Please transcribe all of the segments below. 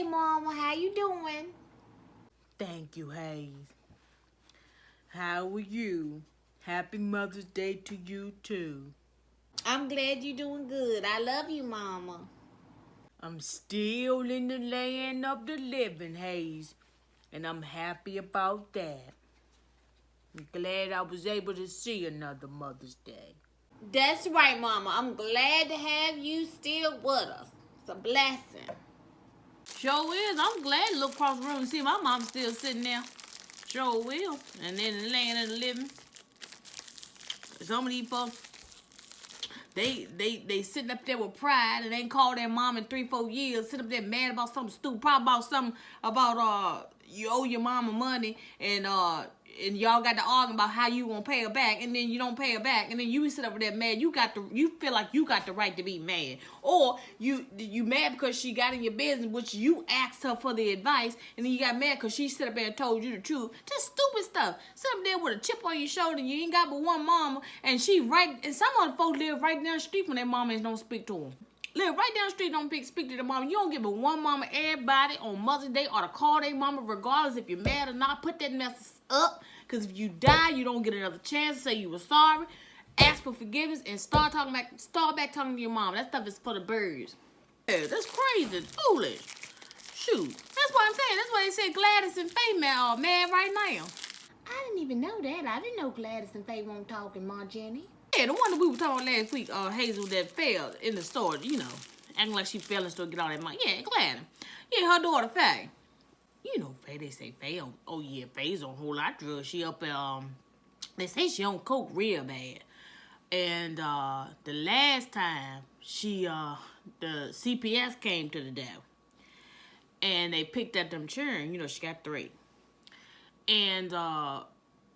Hey, Mama, how you doing? Thank you, Hayes. How are you? Happy Mother's Day to you, too. I'm glad you're doing good. I love you, Mama. I'm still in the land of the living, Hayes, and I'm happy about that. I'm glad I was able to see another Mother's Day. That's right, Mama. I'm glad to have you still with us. It's a blessing. Sure is. I'm glad to look across the room and see my mom still sitting there. Sure will. And then laying in the living. Some of these folks, they sitting up there with pride and ain't called their mom in 3-4 years. Sit up there mad about something stupid. Probably about something about you owe your mama money and y'all got to argue about how you gonna pay her back, and then you don't pay her back, and then you sit over there mad. You feel like you got the right to be mad, or you mad because she got in your business, which you asked her for the advice, and then you got mad because she sit up there and told you the truth. Just stupid stuff. Sit up there with a chip on your shoulder, and you ain't got but one mama, and some other folks live right down the street from their mama and don't speak to them. Live right down the street, don't speak to the mama. You don't give but one mama. Everybody on Mother's Day ought to call their mama regardless if you're mad or not. Put that mess up, because if you die, you don't get another chance to say you were sorry. Ask for forgiveness and start back talking to your mom. That stuff is for the birds. Yeah, that's crazy. It's foolish. Shoot. That's what I'm saying. That's why they said Gladys and Faye mad right now. I didn't even know that. I didn't know Gladys and Faye won't talk in Ma Jenny. Yeah, the one that we were talking about last week, Hazel that fell in the store, acting like she fell in the store to get all that money. Yeah, Gladys. Yeah, her daughter Faye. Faye, they say Faye Faye's on a whole lot of drugs. She up they say she on coke real bad. And the last time the CPS came to the door and they picked up them children, she got 3. And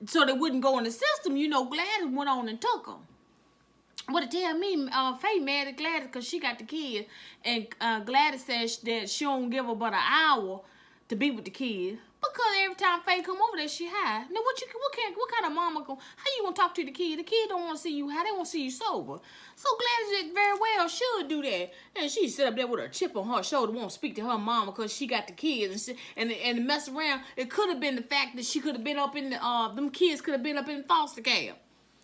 so they wouldn't go in the system, Gladys went on and took them. What to tell me, Faye mad at Gladys because she got the kids, and Gladys says that she don't give her but an hour to be with the kids, because every time Faye come over there, she high. Now what kind of mama how you gonna talk to the kid? The kid don't want to see you high, they want to see you sober. So Gladys very well should do that, and she sit up there with a chip on her shoulder, won't speak to her mama because she got the kids and mess around. It could have been the fact that she could have been up in the them kids could have been up in foster care,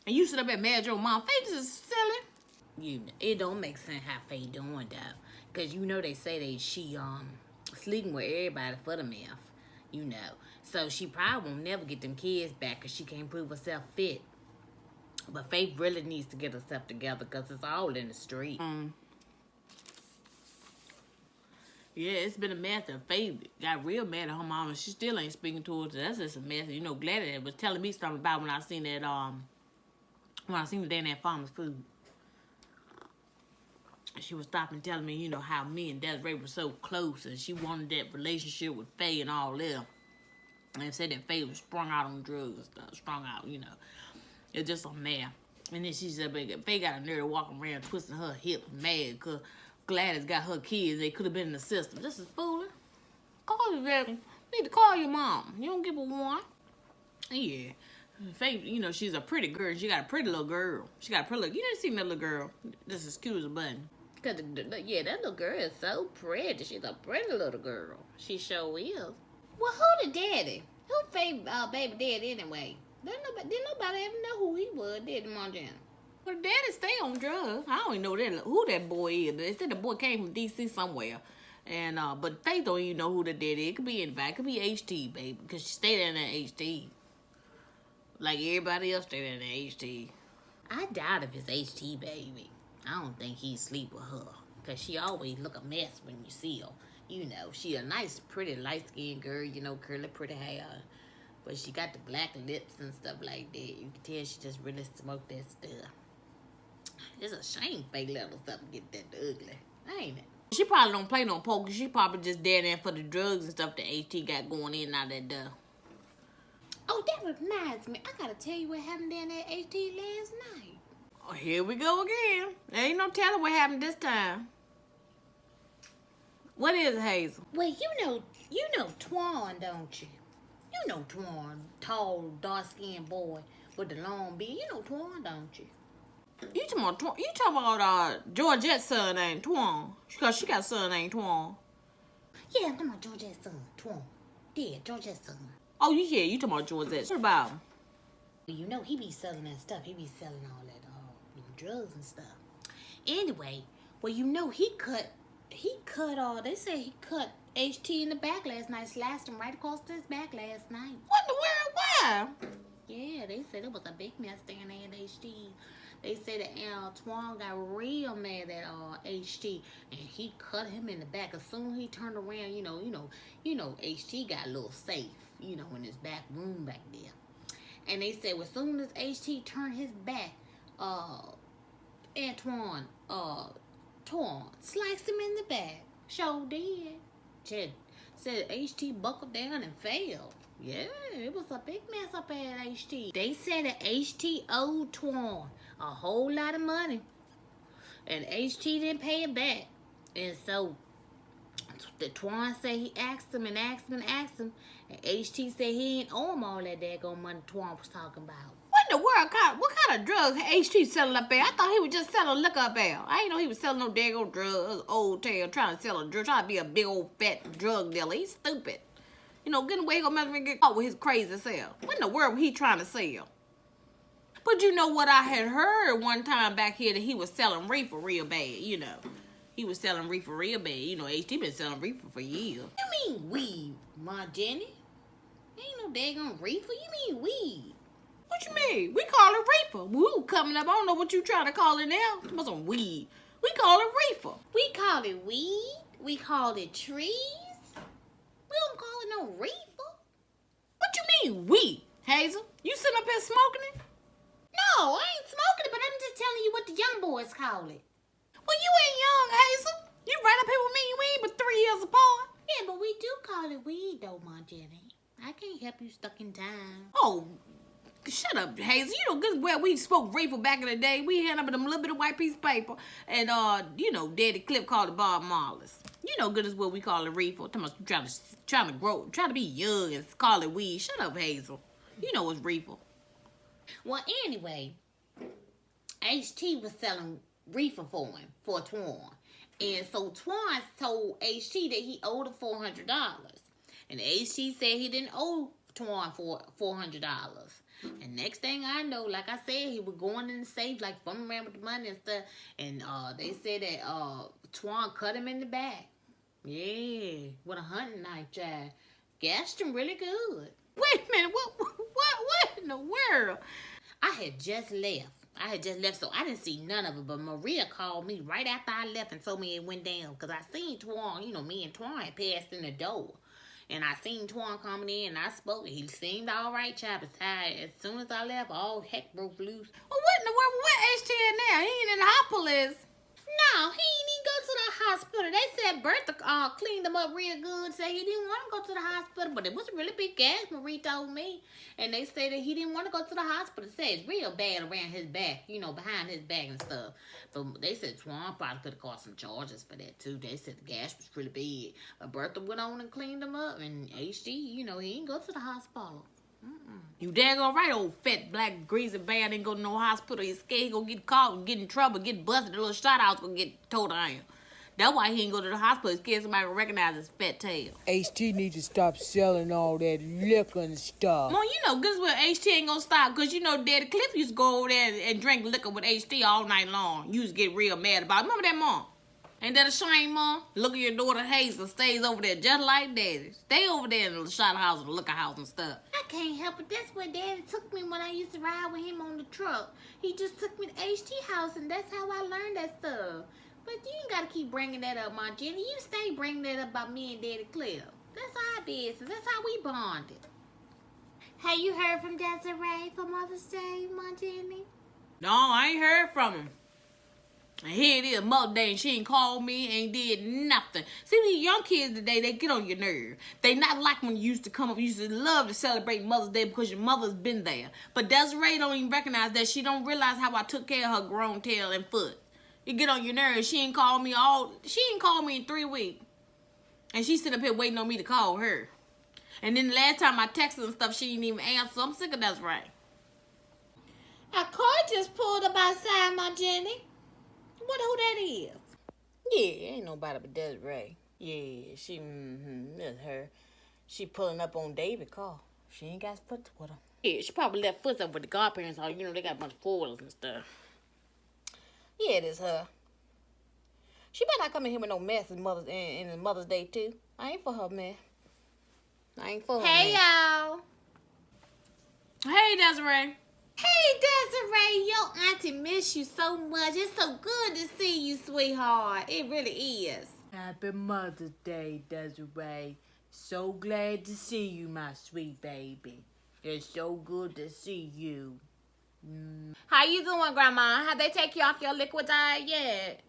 and you sit up there mad at your mom. Faye just is silly. It don't make sense how Faye doing that, because they say she sleeping with everybody for the meth, so she probably won't never get them kids back because she can't prove herself fit. But Faith really needs to get herself together because it's all in the street. Yeah, it's been a mess. And Faith got real mad at her mama. She still ain't speaking to her. So that's just a mess. Gladys was telling me something about when I seen that when I seen the day in that farmer's food. She was stopping telling me, how me and Desiree were so close, and she wanted that relationship with Faye and all that. And said that Faye was sprung out on drugs and stuff. Strung out, It's just a mess. And then she said, Faye got a nerve walking around twisting her hip mad because Gladys got her kids. They could have been in the system. This is fooling. Call your daddy. You need to call your mom. You don't give a one. Yeah. Faye, she's a pretty girl. She got a pretty little girl. She got a pretty little. You didn't see that little girl. This is excuse the button. Cause that little girl is so pretty. She's a pretty little girl. She sure is. Well, who the daddy? Who Faye baby daddy anyway? Didn't nobody ever know who he was, did Montana? Well, daddy stay on drugs. I don't even know who that boy is. They said the boy came from D.C. somewhere. And but Faith don't even know who the daddy is. It could be anybody. It could be HT, baby. Because she stayed in that HT. Like everybody else stayed in that HT. I doubt if it's HT, baby. I don't think he'd sleep with her. Because she always look a mess when you see her. She a nice, pretty, light-skinned girl, curly, pretty hair. But she got the black lips and stuff like that. You can tell she just really smoked that stuff. It's a shame Faye let herself get that ugly, ain't it? She probably don't play no poker. She probably just there for the drugs and stuff that HT got going in and out that door. Oh, that reminds me. I gotta tell you what happened down at HT last night. Oh, here we go again. There ain't no telling what happened this time. What is it, Hazel? Well, you know Twan, don't you? You know Twan, tall, dark-skinned boy with the long beard. You know Twan, don't you? You talking about Georgette's son named Twan? Because she got a son named Twan. Yeah, I'm talking about Georgette's son, Twan. Yeah, Georgette's son. Oh, yeah, you talking about Georgette. What about him? You know, he be selling that stuff. He be selling all that, drugs and stuff. Anyway, well, you know, they said he cut HT in the back last night, slashed him right across his back last night. What in the world? Why? Yeah, they said it was a big mess down there at HT. They said that Twan got real mad at HT, and he cut him in the back. As soon as he turned around, you know, HT got a little safe, in his back room back there. And they said, well, as soon as HT turned his back, Antoine, Twan sliced him in the back. Sure did. Said HT buckled down and fell. Yeah, it was a big mess up at HT. They said that HT owed Twan a whole lot of money, and HT didn't pay it back. And so the Twan said he asked him, and HT said he ain't owe him all that daggone money Twan was talking about. What in the world? What kind of drugs HT selling up there? I thought he was just selling liquor up there. I didn't know he was selling no daggone drugs. Old tail trying to sell a drug, trying to be a big old fat drug dealer. He's stupid. Getting away from him and get caught with his crazy self. What in the world was he trying to sell? But you know what I had heard one time back here, that he was selling reefer real bad, He was selling reefer real bad. HT been selling reefer for years. You mean weed, my Jenny? Ain't no daggone reefer. You mean weed. What you mean? We call it reefer. Woo, coming up. I don't know what you trying to call it now. It was some weed. We call it reefer. We call it weed. We call it trees. We don't call it no reefer. What you mean, we? Hazel, you sitting up here smoking it? No, I ain't smoking it, but I'm just telling you what the young boys call it. Well, you ain't young, Hazel. You right up here with me. We ain't but 3 years apart. Yeah, but we do call it weed, though, my Jenny. I can't help you stuck in time. Oh, shut up, Hazel. Good where we spoke reefer back in the day. We had up in a little bit of white piece of paper. And, Daddy Clip called it Bob Marley's. Good as well we call it reefer. Trying to grow, trying to be young and call it weed. Shut up, Hazel. You know it's reefer. Well, anyway, HT was selling reefer for Twan. And so Twan told HT that he owed him $400. And HT said he didn't owe Twan for $400. And next thing I know, like I said, he was going in the safe, like fumbling around with the money and stuff. And they said that Twan cut him in the back. Yeah, with a hunting knife, child. Gashed him really good. Wait a minute, what in the world? I had just left, so I didn't see none of it. But Maria called me right after I left and told me it went down. Because I seen Twan, me and Twan had passed in the door. And I seen Twan coming in, and I spoke. He seemed all right, child. As soon as I left, all heck broke loose. Well, what in the world? What HT in now? He ain't in the hospital. No, he ain't even go to the hospital. They said Bertha cleaned him up real good. Said he didn't want to go to the hospital, but it was a really big gas, Marie told me. And they said that he didn't want to go to the hospital. They said it's real bad around his back, behind his back and stuff. But they said Twan probably could have caught some charges for that, too. They said the gas was really big. But Bertha went on and cleaned him up. And HT, he didn't go to the hospital. You daggone right, old fat, black, greasy bad ain't go to no hospital. He's scared he gonna get caught, get in trouble, get busted. A little shot out's gonna get told I am. That's why he ain't go to the hospital. He's scared somebody will recognize his fat tail. HT needs to stop selling all that liquor and stuff. Mom, good as well HT ain't gonna stop. Because, Daddy Cliff used to go over there and drink liquor with HT all night long. You used to get real mad about it. Remember that, Mom? Ain't that a shame, Mom? Look at your daughter Hazel stays over there just like Daddy. Stay over there in the shot house and the liquor house and stuff. I can't help it. That's where Daddy took me when I used to ride with him on the truck. He just took me to HT house, and that's how I learned that stuff. But you ain't got to keep bringing that up, my Jenny. You stay bringing that up about me and Daddy Cliff. That's our business. That's how we bonded. Have you heard from Desiree for Mother's Day, my Jenny? No, I ain't heard from him. And here it is, Mother's Day, and she ain't called me, ain't did nothing. See, these young kids today, they get on your nerve. They not like when you used to come up. You used to love to celebrate Mother's Day because your mother's been there. But Desiree don't even recognize that. She don't realize how I took care of her grown tail and foot. You get on your nerves. She ain't called me in 3 weeks. And she sit up here waiting on me to call her. And then the last time I texted and stuff, she didn't even answer. I'm sick of Desiree. A car just pulled up outside, my Jenny. Wonder who that is? Yeah, ain't nobody but Desiree. Yeah, that's her. She pulling up on David car. She ain't got foot with her. Yeah, she probably left foot up with the godparents. All you know, they got a bunch of foils and stuff. Yeah, it is her. She better not come in here with no mess in Mother's Day too. I ain't for her, man. I ain't for her. Hey, man. y'all. Hey, Desiree. Hey, Desiree, your auntie miss you so much. It's so good to see you, sweetheart. It really is. Happy Mother's Day, Desiree. So glad to see you, my sweet baby. It's so good to see you. How you doing, Grandma? Have they take you off your liquid diet yet?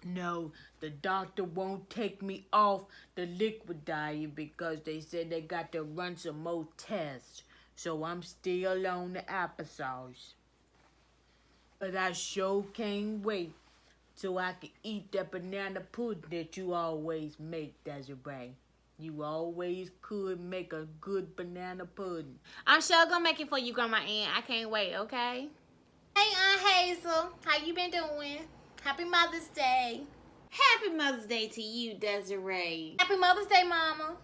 No, the doctor won't take me off the liquid diet because they said they got to run some more tests. So I'm still on the applesauce. But I sure can't wait so I can eat that banana pudding that you always make, Desiree. You always could make a good banana pudding. I'm sure gonna make it for you, Grandma Ann. I can't wait, okay? Hey, Aunt Hazel. How you been doing? Happy Mother's Day. Happy Mother's Day to you, Desiree. Happy Mother's Day, Mama.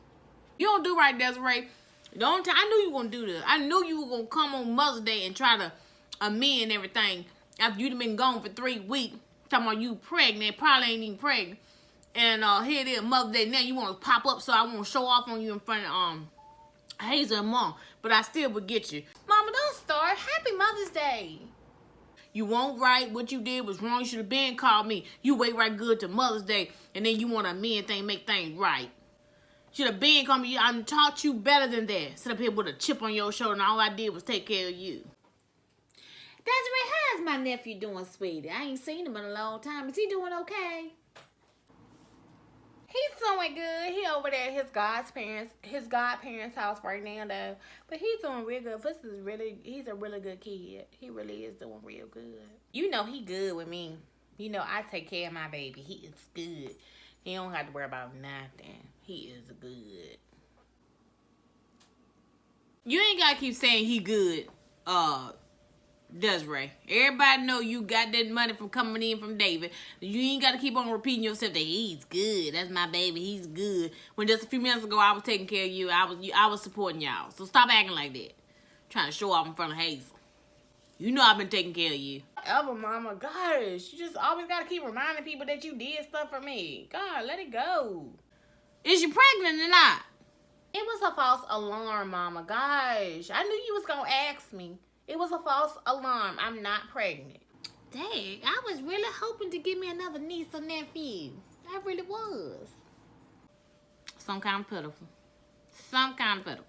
You don't do right, Desiree. The only time I knew you were gonna do this. I knew you were gonna come on Mother's Day and try to amend everything after you'd been gone for 3 weeks. Talking about you pregnant, probably ain't even pregnant. And here it is, Mother's Day. Now you want to pop up, so I want to show off on you in front of Hazel and Mom. But I still would get you. Mama, don't start. Happy Mother's Day. You won't right. What you did was wrong. You should have been called me. You wait right good to Mother's Day, and then you want to amend things, make things right. Should have been called me. I taught you better than that. Sit up here with a chip on your shoulder, and all I did was take care of you. Desiree, how's my nephew doing, sweetie? I ain't seen him in a long time. Is he doing okay? He's doing good. He over there at his godparents' house right now, though. But he's doing real good. He's a really good kid. He really is doing real good. You know he good with me. You know I take care of my baby. He is good. He don't have to worry about nothing. He is good. You ain't gotta keep saying he good, Desiree. Everybody know you got that money from coming in from David. You ain't gotta keep on repeating yourself that he's good. That's my baby. He's good. When just a few minutes ago I was taking care of you, I was supporting y'all. So stop acting like that. Trying to show off in front of Hazel. You know I've been taking care of you. Ever, Mama. Gosh, you just always gotta keep reminding people that you did stuff for me. God, let it go. Is you pregnant or not? It was a false alarm, Mama. Gosh, I knew you was gonna ask me. It was a false alarm. I'm not pregnant. Dang, I was really hoping to get me another niece or nephew. I really was. Some kind of pitiful. Some kind of pitiful.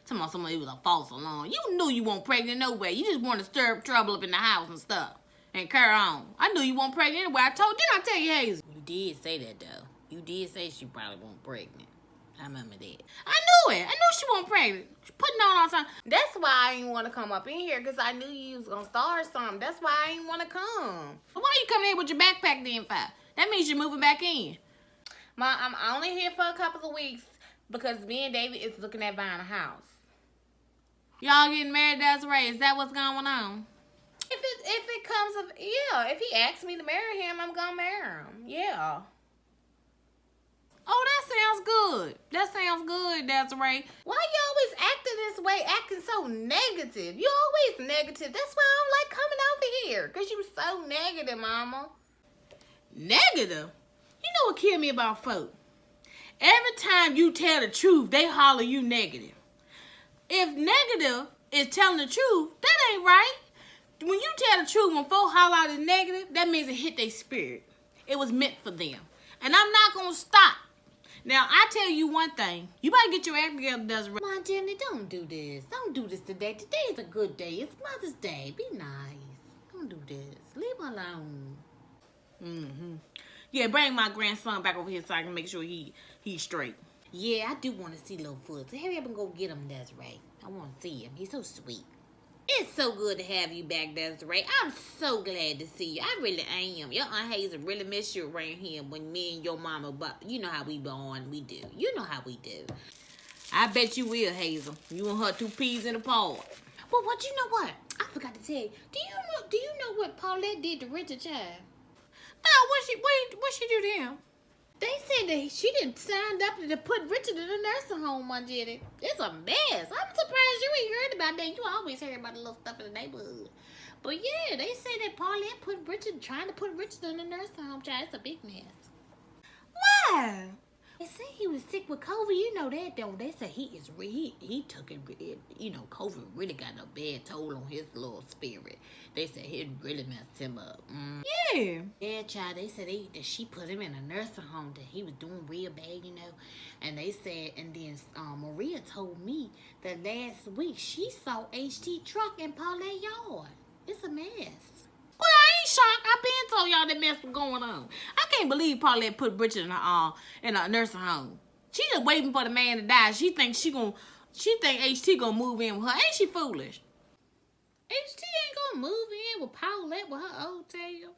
Talking about somebody was a false alarm. You knew you weren't pregnant no way. You just wanted to stir up trouble up in the house and stuff. And carry on. I knew you weren't pregnant anyway. Didn't I tell you, Hazel? You did say that, though. You did say she probably wasn't pregnant. I remember that. I knew it. I knew she wasn't pregnant. She putting on all the time. That's why I didn't want to come up in here, because I knew you was going to start something. That's why I didn't want to come. Why you coming here with your backpack then for? That means you're moving back in. Ma, I'm only here for a couple of weeks because me and David is looking at buying a house. Y'all getting married, Desiree? Is that what's going on? If it comes of, yeah, if he asks me to marry him, I'm going to marry him. Yeah. Oh, that sounds good. That sounds good, Desiree. Why you always acting this way, acting so negative? You always negative. That's why I don't like coming over here, because you so negative, Mama. Negative? You know what killed me about folk? Every time you tell the truth, they holler you negative. If negative is telling the truth, that ain't right. When you tell the truth, when folk holler out is negative, that means it hit their spirit. It was meant for them. And I'm not going to stop. Now, I tell you one thing. You better get your act together, Desiree. Come on, Jenny, don't do this. Don't do this today. Today's a good day. It's Mother's Day. Be nice. Don't do this. Leave her alone. Mm-hmm. Yeah, bring my grandson back over here so I can make sure he's straight. Yeah, I do want to see little foot. So hurry up and go get him, Desiree. I want to see him. He's so sweet. It's so good to have you back, Desiree. I'm so glad to see you. I really am. Your Aunt Hazel really miss you around here when me and your mama, but you know how we born. We do. You know how we do. I bet you will, Hazel. You and her 2 peas in a pod. But what you know what? I forgot to tell you. Do you know what Paulette did to Richard Child? No, what she do to him? They said that she didn't sign up to put Richard in a nursing home, my Jenny. It's a mess. I'm surprised you ain't heard about that. You always hear about the little stuff in the neighborhood. But yeah, they say that Paulette trying to put Richard in a nursing home, child. It's a big mess. Why? They say he was sick with COVID. You know that, don't they? Say he took it. You know, COVID really got a bad toll on his little spirit. They said it really messed him up. Yeah. Yeah, child. They said that she put him in a nursing home. That he was doing real bad, you know. And they said, and then Maria told me that last week she saw HT truck in Paulette yard. It's a mess. Well, I ain't shocked. I been told y'all that mess was going on. I can't believe Paulette put Bridget in a nursing home. She just waiting for the man to die. She think HT gonna move in with her. Ain't she foolish? HT ain't gonna move in with Paulette with her old tail.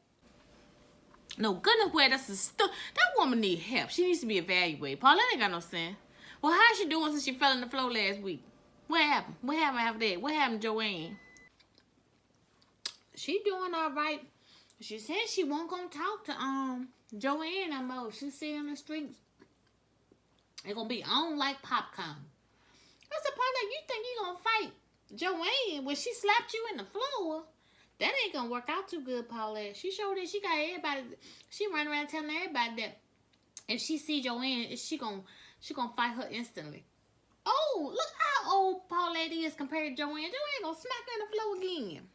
No goodness, well, that woman need help. She needs to be evaluated. Paulette ain't got no sense. Well, how's she doing since she fell on the floor last week? What happened? What happened after that? What happened to Joanne? She doing all right. She said she won't gonna talk to Joanne no more. She sit in the streets. It's gonna be on like popcorn. I said, Paulette, you think you gonna fight Joanne when she slapped you in the floor? That ain't gonna work out too good, Paulette. She showed that she got everybody. She run around telling everybody that if she see Joanne, she gonna fight her instantly. Oh, look how old Paulette is compared to Joanne. Joanne gonna smack her in the floor again.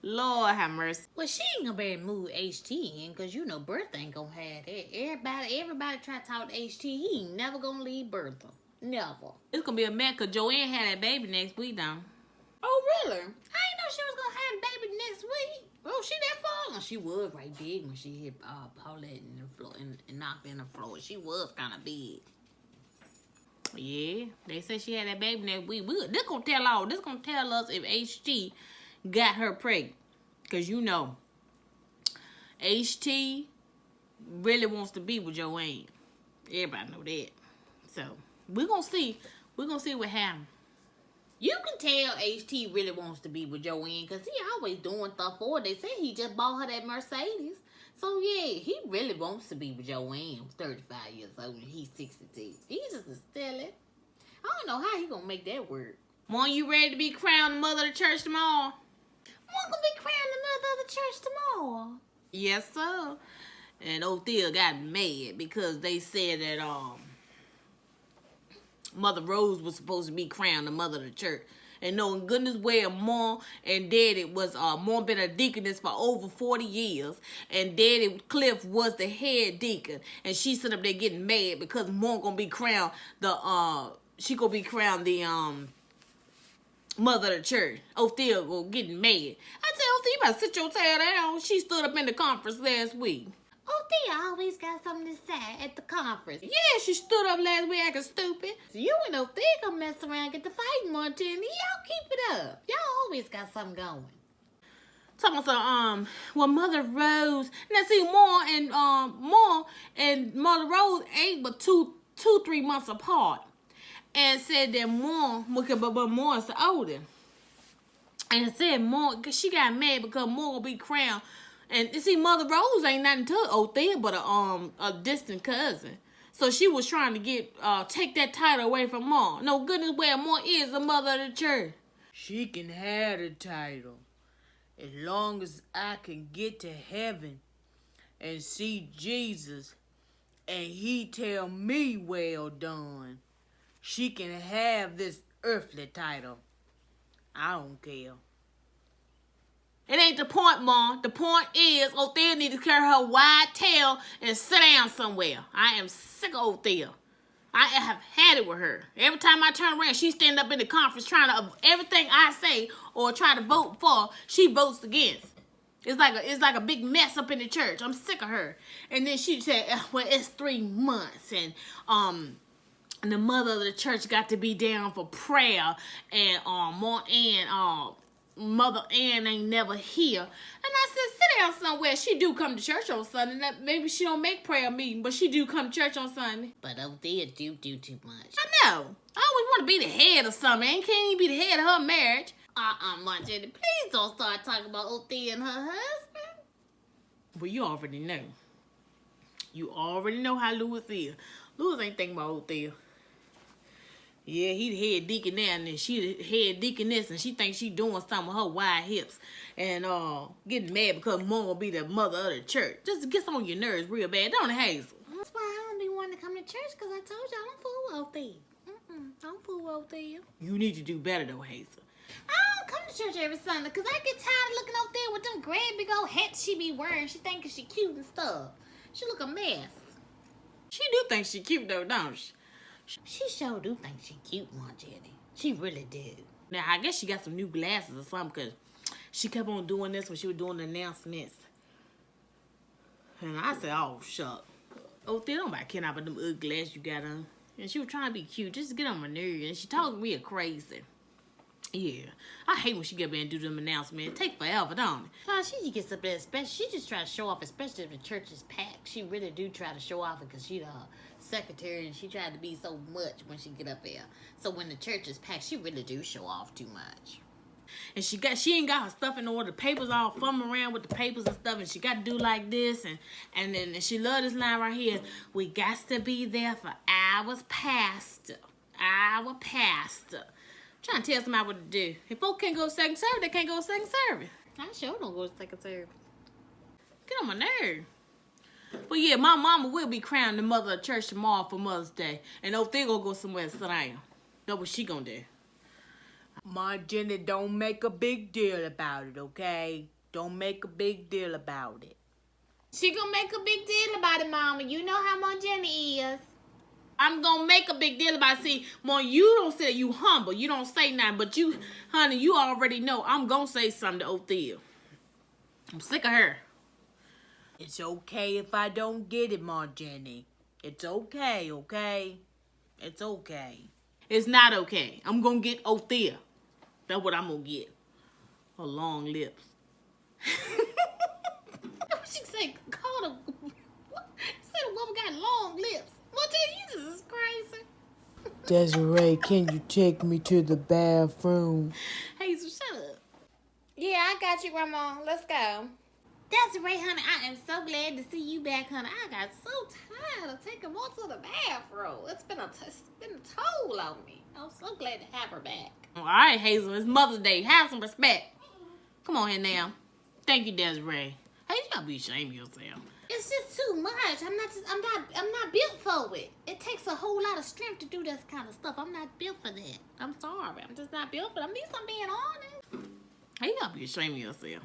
Lord have mercy. Well, she ain't gonna be able to move HT in, cause you know Bertha ain't gonna have that. Everybody try to talk to HT. He ain't never gonna leave Bertha. Never. It's gonna be a mess, cause Joanne had that baby next week now. Oh, really? I ain't know she was gonna have a baby next week. Oh, she that far? She was right big when she hit Paulette in the floor and knocked in the floor. She was kind of big. Yeah, they said she had that baby next week. This gonna tell us if HT got her pregnant. Cause you know, HT really wants to be with Joanne. Everybody know that. So we're gonna see. We're gonna see what happens. You can tell HT really wants to be with Joanne because he always doing stuff for her. They say he just bought her that Mercedes. So, yeah, he really wants to be with Joanne, 35 years old, and he's 62. He's just a silly. I don't know how he gonna make that work. Mom, you ready to be crowned mother of the church tomorrow? Mom gonna be crowned the mother of the church tomorrow. Yes, sir. And Othea got mad because they said that Mother Rose was supposed to be crowned the mother of the church. And knowing goodness well, Mom and Daddy was, Mom been a deaconess for over 40 years. And Daddy Cliff was the head deacon. And she sitting up there getting mad because Mom gonna be crowned she gonna be crowned the, mother of the church. Othea go getting mad. I tell Othea, you better sit your tail down. She stood up in the conference last week. Othea always got something to say at the conference. Yeah, she stood up last week acting stupid. So you and Othea gonna mess around and get the fighting more, Jenny. Y'all keep it up. Y'all always got something going. Talking about well, Mother Rose. Now see, Mom and Mother Rose ain't but 3 months apart. And said that Mom is older. And said Mom, she got mad because Mom will be crowned. And you see, Mother Rose ain't nothing to Othea but a distant cousin. So she was trying to take that title away from Mom. No goodness well, Mom is the mother of the church. She can have the title as long as I can get to heaven and see Jesus and he tell me well done. She can have this earthly title. I don't care. It ain't the point, Mom. The point is, Othea needs to carry her wide tail and sit down somewhere. I am sick of Othea. I have had it with her. Every time I turn around, she stand up in the conference trying to, everything I say or try to vote for, she votes against. It's like a big mess up in the church. I'm sick of her. And then she said, well, it's 3 months. And the mother of the church got to be down for prayer. And Mother Ann ain't never here. And I said, sit down somewhere. She do come to church on Sunday. Maybe she don't make prayer meeting, but she do come to church on Sunday. But Othea do too much. I know. I always want to be the head of something. Can't even be the head of her marriage. Jenny, please don't start talking about Othea and her husband. Well, you already know. You already know how Louis is. Louis ain't thinking about Othea. Yeah, he the head deacon there, and then she the head deaconess, and she thinks she doing something with her wide hips, and getting mad because Mom be the mother of the church. Just gets on your nerves real bad, don't it, Hazel? That's why I don't be wanting to come to church, because I told you I don't fool with Othea. Don't fool with Othea. You need to do better though, Hazel. I don't come to church every Sunday, because I get tired of looking out there with them great big old hats she be wearing. She thinking she cute and stuff. She look a mess. She do think she cute though, don't she? She sure do think she cute, Mom Jenny. She really do. Now, I guess she got some new glasses or something, because she kept on doing this when she was doing the announcements. And I said, oh, shuck. Othea, don't nobody care about them ugly glasses you got on. And she was trying to be cute, just to get on my nerves. And she talked real crazy. Yeah. I hate when she get up there and do them announcements. It take forever, don't it? She gets up there, especially, she just try to show off, especially if the church is packed. She really do try to show off because she the secretary and she tried to be so much when she get up there. So when the church is packed, she really do show off too much. And she ain't got her stuff in order. The papers all fumbling around with the papers and stuff, and she got to do like this, and then she love this line right here. We got to be there for hours past. Hour past. Trying to tell somebody what to do. If folks can't go second service, they can't go second service. I sure don't go to second service. Get on my nerve. But yeah, my mama will be crowning the mother of church tomorrow for Mother's Day. And Othea gonna go somewhere and sit down. That's what she gonna do. Ma Jenny, don't make a big deal about it, okay? Don't make a big deal about it. She gonna make a big deal about it, Mama. You know how Mom Jenny is. I'm gonna make a big deal about it. See, Mom, you don't say you humble. You don't say nothing. But you, honey, you already know I'm gonna say something to Othea. I'm sick of her. It's okay if I don't get it, Ma Jenny. It's okay, okay? It's okay. It's not okay. I'm gonna get Othea. That's what I'm gonna get. Her long lips. She said, call her. What? Said a woman got long lips. Mom Jenny, you just is crazy. Desiree, can you take me to the bathroom? Hazel, shut up. Yeah, I got you, Grandma. Let's go. Desiree, honey, I am so glad to see you back, honey. I got so tired of taking Mom to the bathroom. It's been a toll on me. I'm so glad to have her back. All right, Hazel, it's Mother's Day. Have some respect. Come on here now. Thank you, Desiree. Hey, you gotta be ashamed of yourself. It's just too much. I'm not built for it. It takes a whole lot of strength to do this kind of stuff. I'm not built for that. I'm sorry. I'm just not built for it. At least I'm being honest. Hey, you gotta be ashamed of yourself.